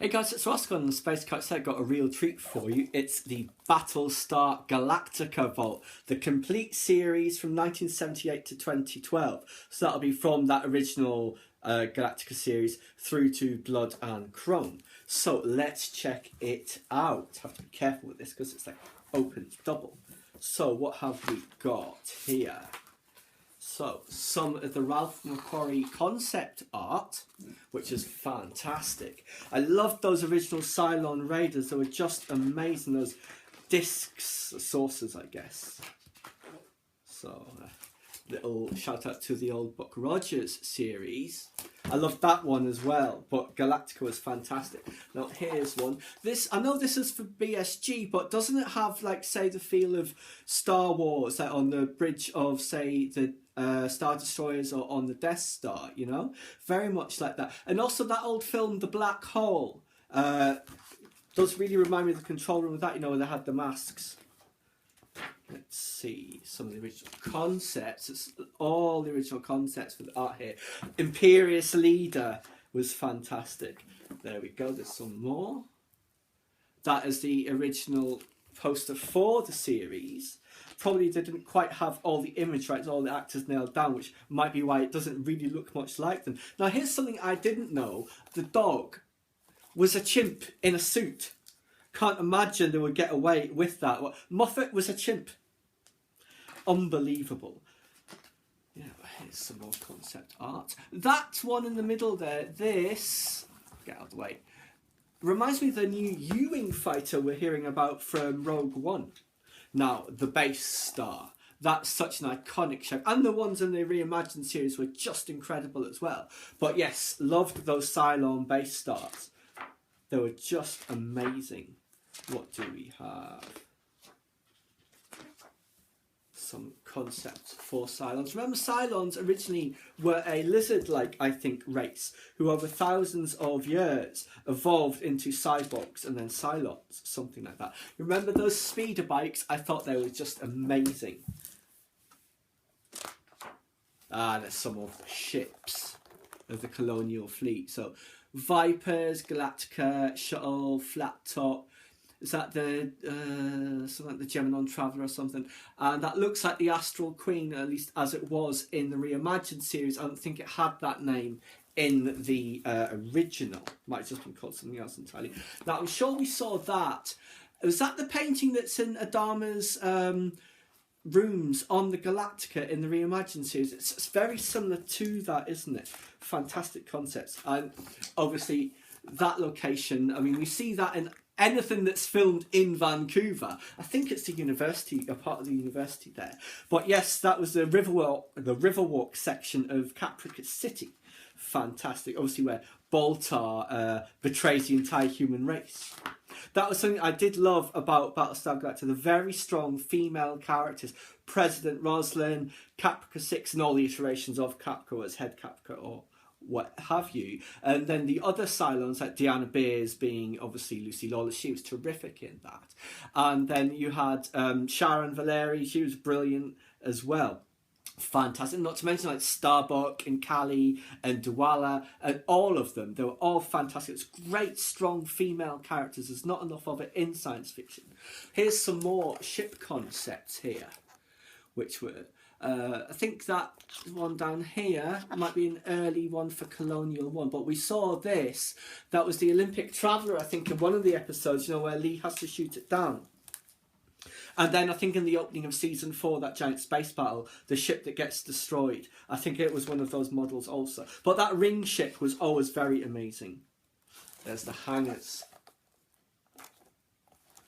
Hey guys, it's Oscar on the Space Kite Set. Got a real treat for you. It's the Battlestar Galactica Vault, the complete series from 1978 to 2012. So that'll be from that original Galactica series through to Blood and Chrome. So let's check it out. Have to be careful with this because it's like opens double. So what have we got here? So, some of the Ralph McQuarrie concept art, which is fantastic. I loved those original Cylon Raiders. They were just amazing. Those discs, sources, I guess. So, little shout out to the old Buck Rogers series. I loved that one as well, but Galactica was fantastic. Now, here's one. This, I know this is for BSG, but doesn't it have, like, say, the feel of Star Wars, like on the bridge of, say, the Star Destroyers or on the Death Star, you know? Very much like that. And also that old film, The Black Hole, does really remind me of the control room of that, you know, where they had the masks. Let's see some of the original concepts. It's all the original concepts for the art here. Imperious Leader was fantastic. There we go, there's some more. That is the original poster for the series. Probably they didn't quite have all the image rights, all the actors nailed down, which might be why it doesn't really look much like them. Now here's something I didn't know. The dog was a chimp in a suit. Can't imagine they would get away with that. Moffat was a chimp. Unbelievable. Yeah, here's some more concept art. That one in the middle there, this, get out of the way, reminds me of the new U-Wing fighter we're hearing about from Rogue One. Now, the base star. That's such an iconic shape. And the ones in the reimagined series were just incredible as well. But yes, loved those Cylon base stars. They were just amazing. What do we have? Some concepts for Cylons. Remember, Cylons originally were a lizard-like, I think, race who over thousands of years evolved into cyborgs and then Cylons, something like that. Remember those speeder bikes? I thought they were just amazing. Ah, there's some of the ships of the colonial fleet. So, Vipers, Galactica, Shuttle, Flat Top. Is that the something like the Gemini Traveller or something? And that looks like the Astral Queen, at least as it was in the reimagined series. I don't think it had that name in the original. Might have just been called something else entirely. Now I'm sure we saw that. Was that the painting that's in Adama's rooms on the Galactica in the reimagined series? It's very similar to that, isn't it? Fantastic concepts. And obviously that location, I mean, we see that in anything that's filmed in Vancouver. I think it's the university, a part of the university there. But yes, that was the Riverwalk section of Caprica City. Fantastic. Obviously where Baltar betrays the entire human race. That was something I did love about Battlestar Galactica. The very strong female characters. President Roslin, Caprica 6 and all the iterations of Caprica as head Caprica or what have you. And then the other Cylons, like Deanna Beers being obviously Lucy Lawless, she was terrific in that. And then you had Sharon Valeri, she was brilliant as well. Fantastic. Not to mention like Starbuck and Callie and Dwala and all of them. They were all fantastic. It's great, strong female characters. There's not enough of it in science fiction. Here's some more ship concepts here, which were I think that one down here might be an early one for Colonial 1, but we saw this. That was the Olympic Traveller, I think, in one of the episodes, you know, where Lee has to shoot it down. And then I think in the opening of Season 4, that giant space battle, the ship that gets destroyed, I think it was one of those models also. But that ring ship was always very amazing. There's the hangars.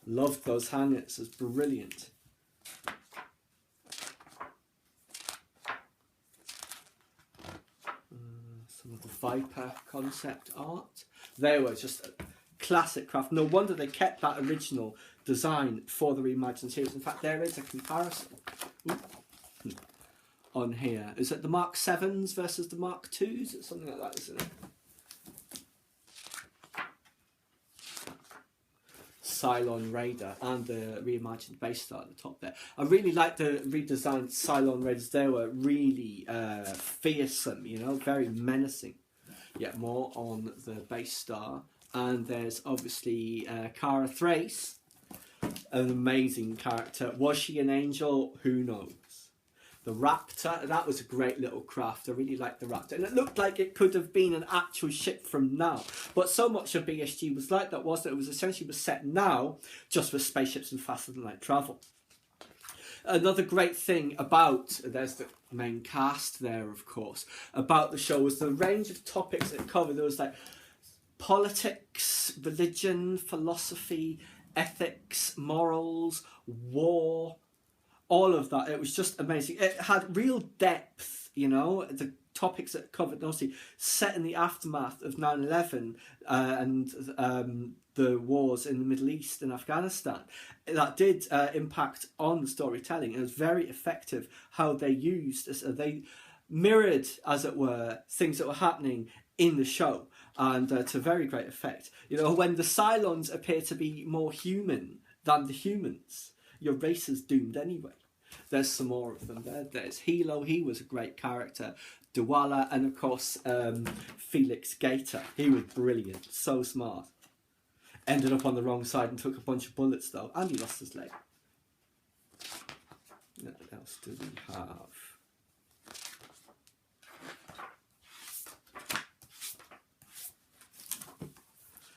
Loved those hangars, it's brilliant. Some of the Viper concept art. They were just a classic craft. No wonder they kept that original design for the reimagined series. In fact, there is a comparison on here. Is it the Mark 7s versus the Mark 2s? It's something like that, isn't it? Cylon Raider and the reimagined base star at the top there. I really like the redesigned Cylon Raiders. They were really fearsome, you know, very menacing. Yet more on the base star And there's obviously Cara Thrace, an amazing character. Was she an angel? Who knows? The Raptor, that was a great little craft. I really liked the Raptor. And it looked like it could have been an actual ship from now. But so much of BSG was like that, wasn't it? It was essentially set now just with spaceships and faster than light travel. Another great thing about, there's the main cast there, of course, about the show was the range of topics it covered. There was like politics, religion, philosophy, ethics, morals, war, all of that. It was just amazing. It had real depth, you know, the topics it covered, obviously set in the aftermath of 9/11 and the wars in the Middle East and Afghanistan. That did impact on the storytelling. It was very effective how they used, they mirrored, as it were, things that were happening in the show, and to very great effect. You know, when the Cylons appear to be more human than the humans, your race is doomed anyway. There's some more of them there. There's Hilo, he was a great character. Dwala, and of course Felix Gator. He was brilliant, so smart. Ended up on the wrong side and took a bunch of bullets though, and he lost his leg. What else do we have?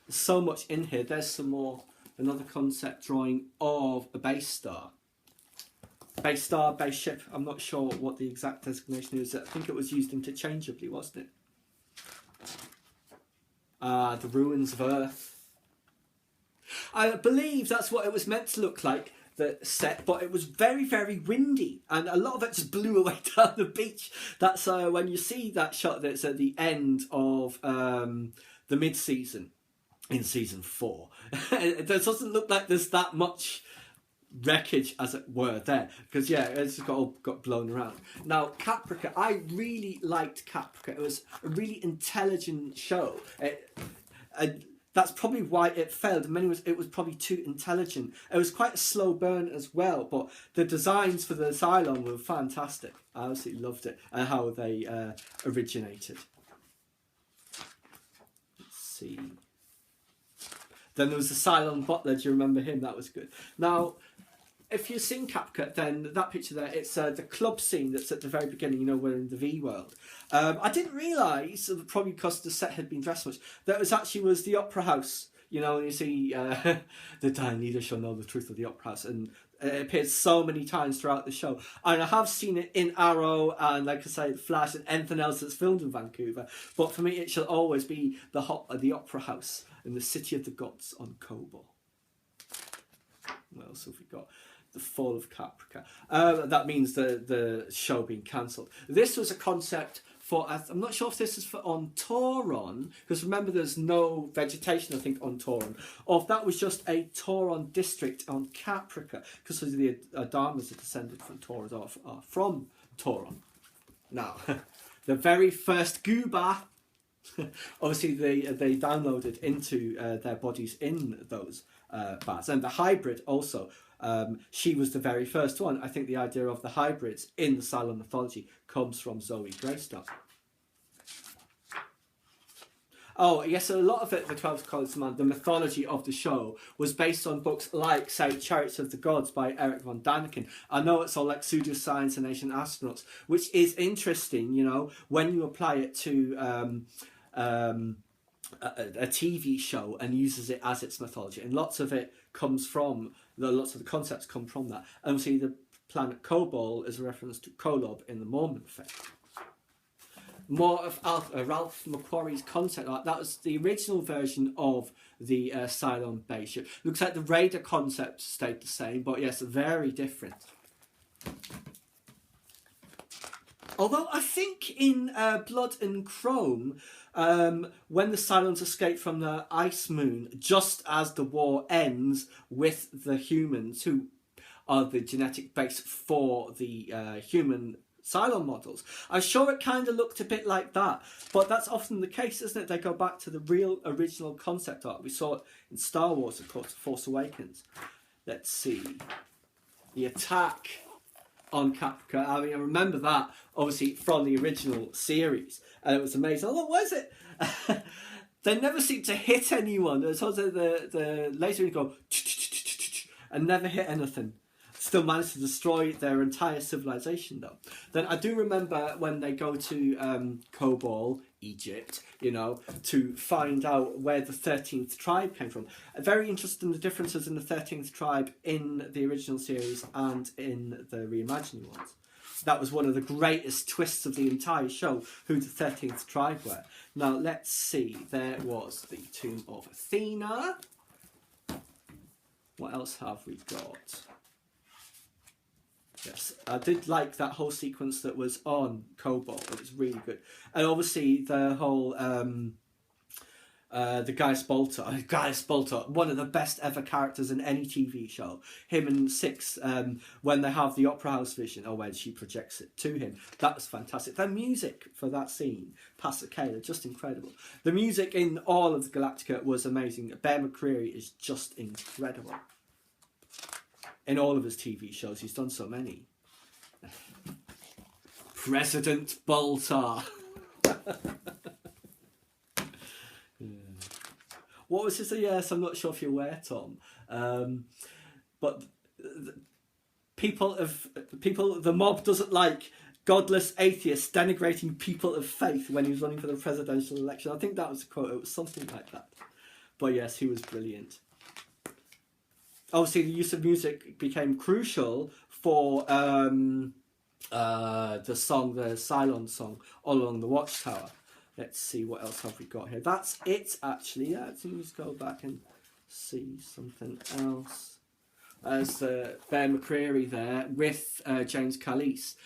There's so much in here. There's some more, another concept drawing of a base star. Base star, base ship. I'm not sure what the exact designation is. I think it was used interchangeably, wasn't it? The ruins of Earth. I believe that's what it was meant to look like, the set, but it was very, very windy, and a lot of it just blew away down the beach. That's when you see that shot that's at the end of the mid-season in season 4. It doesn't look like there's that much wreckage, as it were, there, because yeah, it's got blown around. Now Caprica, I really liked Caprica. It was a really intelligent show. That's probably why it failed. In many ways, it was probably too intelligent. It was quite a slow burn as well, but the designs for the Cylon were fantastic. I absolutely loved it and how they originated. Let's see. Then there was the Cylon Butler. Do you remember him? That was good. Now, if you've seen Capcut, then that picture there, it's the club scene that's at the very beginning, you know, we're in the V world. I didn't realise, probably because the set had been dressed much, that it was the opera house, you know, and you see the dying leader shall know the truth of the opera house, and it appears so many times throughout the show. And I have seen it in Arrow and, like I say, Flash and anything else that's filmed in Vancouver, but for me it shall always be the opera house in the city of the gods on Kobol. What else have we got? The fall of Caprica. That means the show being cancelled. This was a concept for, I'm not sure if this is for on Tauron, because remember there's no vegetation, I think, on Tauron, or if that was just a Tauron district on Caprica, because the Adhamas are descended from Tauron. Now, the very first Gooba, obviously they downloaded into their bodies in those bats, and the hybrid also. She was the very first one. I think the idea of the hybrids in the Cylon mythology comes from Zoe Greystone. Oh, yes, a lot of it, the 12 Colors of Man, the mythology of the show, was based on books like, say, Chariots of the Gods by Eric von Daniken. I know it's all like pseudoscience and ancient astronauts, which is interesting, you know, when you apply it to a TV show and uses it as its mythology. And lots of it comes from, lots of the concepts come from that. And we see the planet Kobol is a reference to Kolob in the Mormon effect. More of Ralph McQuarrie's concept art. That was the original version of the Cylon base ship. Looks like the Raider concept stayed the same, but yes, very different. Although I think in Blood and Chrome, when the Cylons escape from the Ice Moon, just as the war ends with the humans, who are the genetic base for the human Cylon models, I'm sure it kind of looked a bit like that. But that's often the case, isn't it? They go back to the real original concept art. We saw it in Star Wars, of course, Force Awakens. Let's see. The attack on Caprica. I mean, I remember that, obviously, from the original series. And it was amazing. Oh, what was it? They never seem to hit anyone. It's also the laser go and never hit anything. Still managed to destroy their entire civilization, though. Then I do remember when they go to Kobol, Egypt, you know, to find out where the 13th tribe came from. Very interested in the differences in the 13th tribe in the original series and in the reimagining ones. That was one of the greatest twists of the entire show, who the 13th tribe were. Now, let's see. There was the Tomb of Athena. What else have we got? Yes, I did like that whole sequence that was on Cobalt. It was really good. And obviously the whole, the Gaius Baltar, one of the best ever characters in any TV show. Him and Six, when they have the Opera House vision, or when she projects it to him. That was fantastic. The music for that scene, Pastor Kayla, just incredible. The music in all of the Galactica was amazing. Bear McCreary is just incredible. In all of his TV shows, he's done so many. President Baltar. What was his? Yes, I'm not sure if you're aware, Tom. But the mob doesn't like godless atheists denigrating people of faith when he was running for the presidential election. I think that was a quote. It was something like that. But yes, he was brilliant. Obviously, the use of music became crucial for the song, the Cylon song, All Along the Watchtower. Let's see, what else have we got here? That's it, actually. Yeah, let's go back and see something else. There's Bear McCreary there with James Callies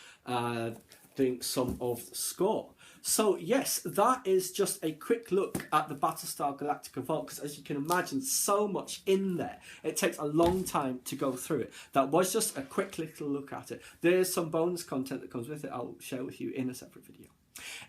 doing some of the score. So yes, that is just a quick look at the Battlestar Galactica vault, because as you can imagine, so much in there. It takes a long time to go through it. That was just a quick little look at it. There's some bonus content that comes with it I'll share with you in a separate video.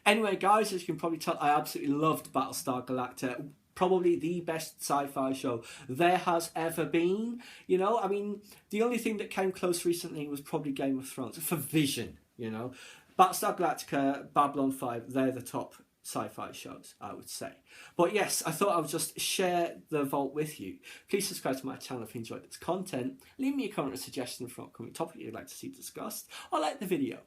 Anyway, guys, as you can probably tell, I absolutely loved Battlestar Galactica. Probably the best sci-fi show there has ever been. You know, I mean, the only thing that came close recently was probably Game of Thrones, for vision, you know. Battlestar Galactica, Babylon 5, they're the top sci-fi shows, I would say. But yes, I thought I would just share the vault with you. Please subscribe to my channel if you enjoyed this content. Leave me a comment or suggestion for an upcoming topic you'd like to see discussed, or like the video.